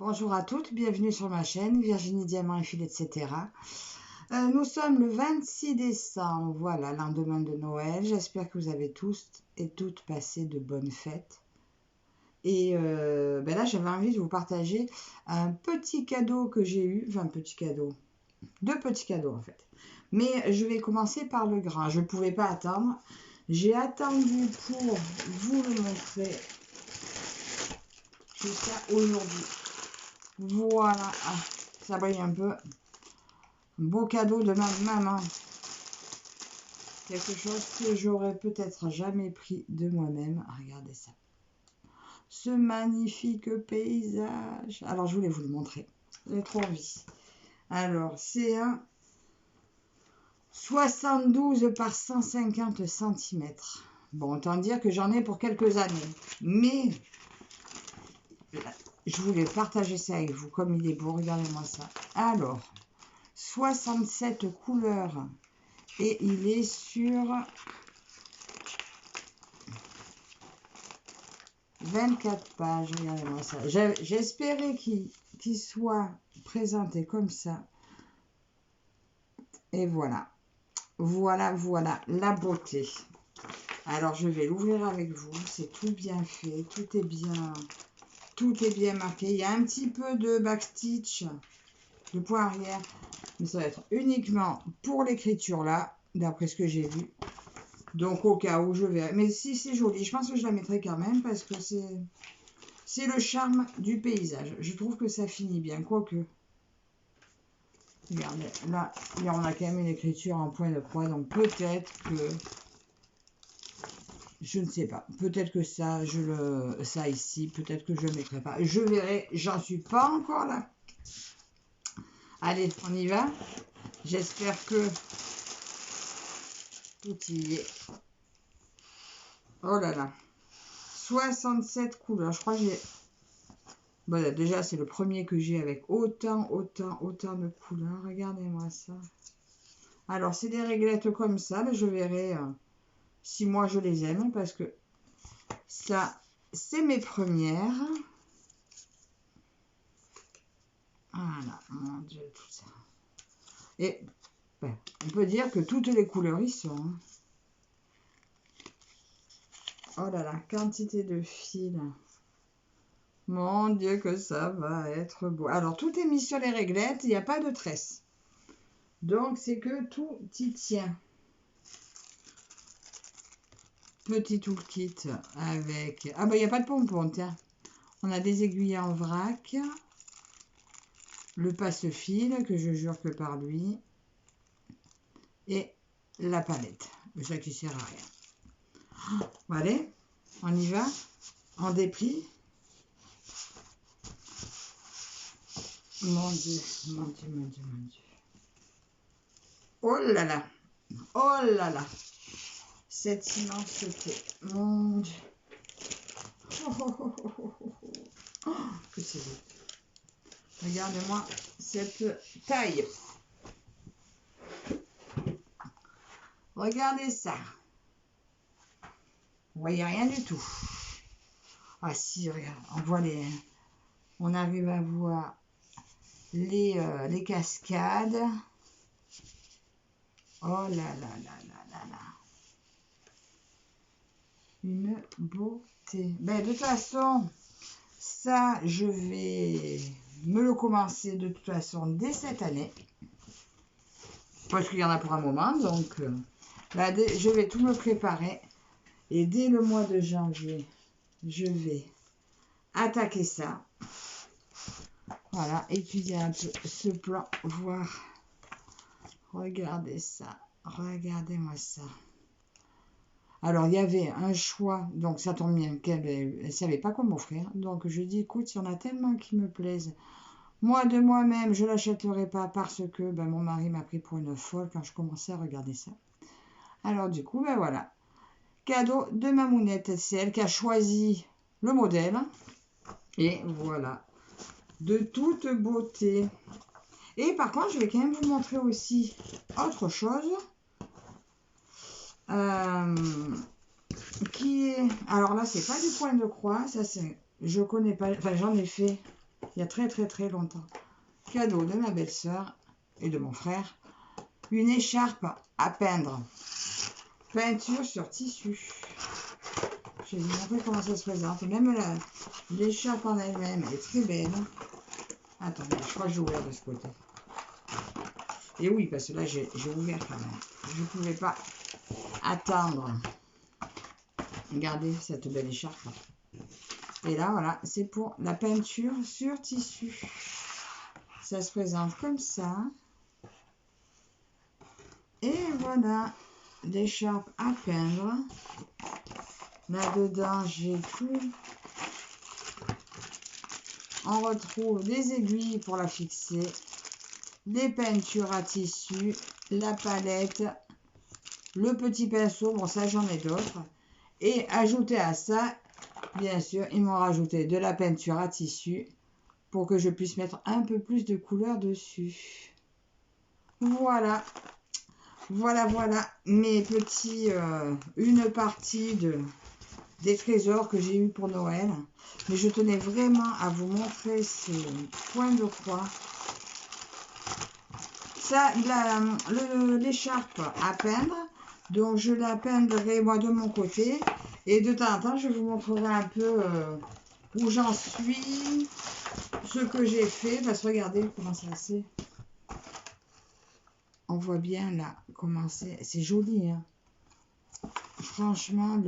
Bonjour à toutes, bienvenue sur ma chaîne Virginie Diamant et Fil, etc. Nous sommes le 26 décembre, voilà, lendemain de Noël. J'espère que vous avez tous et toutes passé de bonnes fêtes. Et là, j'avais envie de vous partager un petit cadeau que j'ai eu, enfin un petit cadeau, deux petits cadeaux en fait. Mais je vais commencer par le grand, je ne pouvais pas attendre. J'ai attendu pour vous le montrer jusqu'à aujourd'hui. Voilà, ça brille un peu. Beau cadeau de ma maman. Quelque chose que j'aurais peut-être jamais pris de moi-même. Regardez ça. Ce magnifique paysage. Alors, je voulais vous le montrer. J'ai trop envie. Alors, c'est un 72 par 150 cm. Bon, autant dire que j'en ai pour quelques années. Mais, je voulais partager ça avec vous. Comme il est beau, regardez-moi ça. Alors, 67 couleurs. Et il est sur 24 pages. Regardez-moi ça. J'espérais qu'il soit présenté comme ça. Et voilà. Voilà la beauté. Alors, je vais l'ouvrir avec vous. C'est tout bien fait. Tout est bien marqué. Il y a un petit peu de backstitch, de point arrière. Mais ça va être uniquement pour l'écriture là, d'après ce que j'ai vu. Donc, au cas où, je verrai. Mais si c'est joli, je pense que je la mettrai quand même parce que c'est le charme du paysage. Je trouve que ça finit bien, quoique. Regardez, là, on a quand même une écriture en point de croix. Donc, peut-être que... Je ne sais pas. Peut-être que ça, ça ici, peut-être que je ne le mettrai pas. Je verrai. J'en suis pas encore là. Allez, on y va. J'espère que tout y est. Oh là là. 67 couleurs. Je crois que j'ai... Bon, déjà, c'est le premier que j'ai avec autant de couleurs. Regardez-moi ça. Alors, c'est des réglettes comme ça. Mais je verrai si moi, je les aime. Parce que ça, c'est mes premières. Voilà. Mon Dieu, tout ça. Et ben, on peut dire que toutes les couleurs y sont. Hein. Oh là là, quantité de fils. Mon Dieu, que ça va être beau. Alors, tout est mis sur les réglettes. Il n'y a pas de tresse. Donc, c'est que tout y tient. Petit toolkit avec... Ah, bah, il n'y a pas de pompon, tiens. On a des aiguilles en vrac. Le passe-fil, que je jure que par lui. Et la palette. Ça qui sert à rien. Bon, allez, on y va. On déplie. Mon Dieu, mon Dieu, mon Dieu, mon Dieu. Oh là là. Oh là là. Cette immensité. Mon Dieu. Oh, oh, oh, oh, oh, oh. Oh, que c'est beau. Regardez-moi cette taille. Regardez ça. Vous voyez rien du tout. Ah si, regarde, on voit les... On arrive à voir les cascades. Oh là là là là là là. Une beauté. Ben, de toute façon, ça, je vais me le commencer de toute façon dès cette année. Parce qu'il y en a pour un moment. Donc, là, je vais tout me préparer. Et dès le mois de janvier, je vais attaquer ça. Voilà, étudier un peu ce plan, voir. Regardez ça. Regardez-moi ça. Alors, il y avait un choix, donc ça tombe bien qu'elle ne savait pas quoi m'offrir. Donc, je dis, écoute, il y en a tellement qui me plaisent. Moi, de moi-même, je ne l'achèterai pas parce que ben, mon mari m'a pris pour une folle quand je commençais à regarder ça. Alors, du coup, ben voilà. Cadeau de Mamounette, c'est elle qui a choisi le modèle. Et voilà. De toute beauté. Et par contre, je vais quand même vous montrer aussi autre chose. Qui est... Alors là, c'est pas du point de croix. Ça, c'est... Je connais pas... Enfin, j'en ai fait il y a très très très longtemps. Cadeau de ma belle-sœur et de mon frère. Une écharpe à peindre. Peinture sur tissu. Je vais vous montrer comment ça se présente. Même l'écharpe en elle-même est très belle. Attendez, je crois que j'ai ouvert de ce côté. Et oui, parce que là, j'ai ouvert quand même. Je ne pouvais pas attendre. Regardez cette belle écharpe. Et là, voilà, c'est pour la peinture sur tissu. Ça se présente comme ça. Et voilà, l'écharpe à peindre. Là-dedans, j'ai tout. On retrouve des aiguilles pour la fixer, des peintures à tissu, la palette, le petit pinceau, bon ça j'en ai d'autres. Et ajouté à ça, bien sûr, ils m'ont rajouté de la peinture à tissu pour que je puisse mettre un peu plus de couleur dessus. Voilà. Voilà mes petits, une partie des trésors que j'ai eu pour Noël. Mais je tenais vraiment à vous montrer ces points de croix. Ça, l'écharpe à peindre, donc je la peindrai moi de mon côté. Et de temps en temps, je vous montrerai un peu où j'en suis, ce que j'ai fait. Parce que regardez comment ça c'est. On voit bien là comment c'est. C'est joli, hein. Franchement,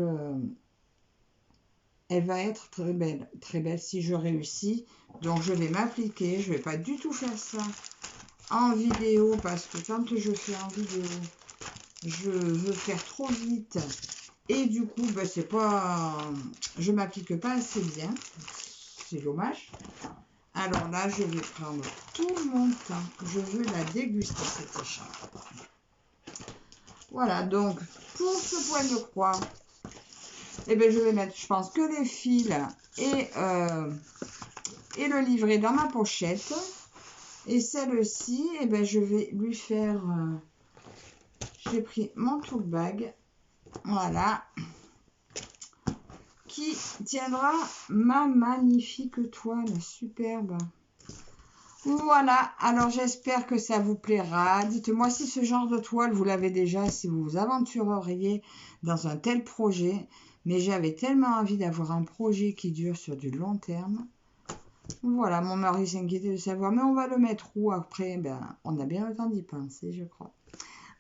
elle va être très belle si je réussis. Donc, je vais m'appliquer. Je ne vais pas du tout faire ça en vidéo parce que quand je fais en vidéo, je veux faire trop vite. Et du coup, ben, c'est pas, je ne m'applique pas assez bien. C'est dommage. Alors là, je vais prendre tout mon temps. Je veux la déguster, cette écharpe. Voilà, donc, pour ce point de croix, eh bien, je vais mettre, je pense, que les fils et le livret dans ma pochette. Et celle-ci, eh bien, je vais lui faire... j'ai pris mon tote bag, voilà, qui tiendra ma magnifique toile, superbe. Voilà, alors j'espère que ça vous plaira. Dites-moi si ce genre de toile, vous l'avez déjà, si vous vous aventureriez dans un tel projet. Mais j'avais tellement envie d'avoir un projet qui dure sur du long terme. Voilà, mon mari s'inquiétait de savoir, mais on va le mettre où après? Ben, on a bien le temps d'y penser, je crois.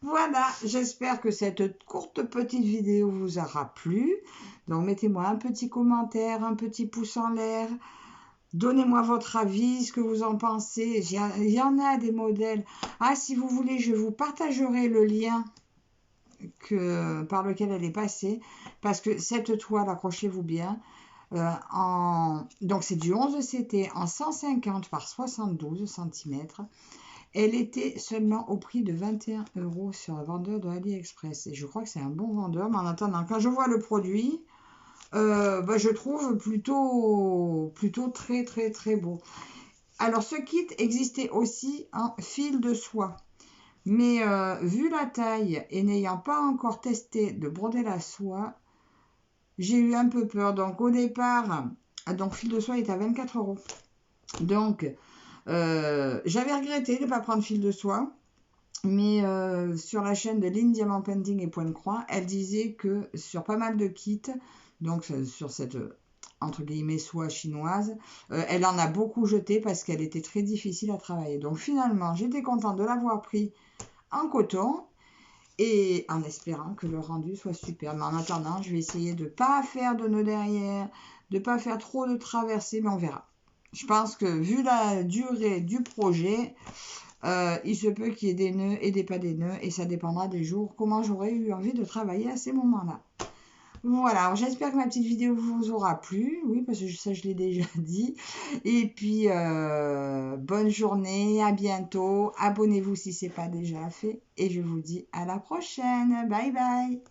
Voilà, j'espère que cette courte petite vidéo vous aura plu. Donc, mettez-moi un petit commentaire, un petit pouce en l'air. Donnez-moi votre avis, ce que vous en pensez. Il y en a des modèles. Ah, si vous voulez, je vous partagerai le lien par lequel elle est passée. Parce que cette toile, accrochez-vous bien, donc c'est du 11 CT en 150 par 72 cm. Elle était seulement au prix de 21 € sur un vendeur de AliExpress. Et je crois que c'est un bon vendeur. Mais en attendant, quand je vois le produit, je trouve plutôt très très très beau. Alors ce kit existait aussi en fil de soie. Mais vu la taille et n'ayant pas encore testé de broder la soie, j'ai eu un peu peur. Donc au départ, donc fil de soie est à 24 €. Donc j'avais regretté de ne pas prendre fil de soie. Mais sur la chaîne de Line Diamant Painting et Point de Croix, elle disait que sur pas mal de kits, donc sur cette entre guillemets soie chinoise, elle en a beaucoup jeté parce qu'elle était très difficile à travailler. Donc finalement, j'étais contente de l'avoir pris en coton et en espérant que le rendu soit super. Mais en attendant, je vais essayer de ne pas faire de nœuds derrière, de ne pas faire trop de traversées, mais on verra. Je pense que vu la durée du projet, il se peut qu'il y ait des nœuds et des pas des nœuds, et ça dépendra des jours, comment j'aurais eu envie de travailler à ces moments-là. Voilà, j'espère que ma petite vidéo vous aura plu, oui, parce que ça je l'ai déjà dit. Et puis, bonne journée, à bientôt, abonnez-vous si ce n'est pas déjà fait, et je vous dis à la prochaine, bye bye.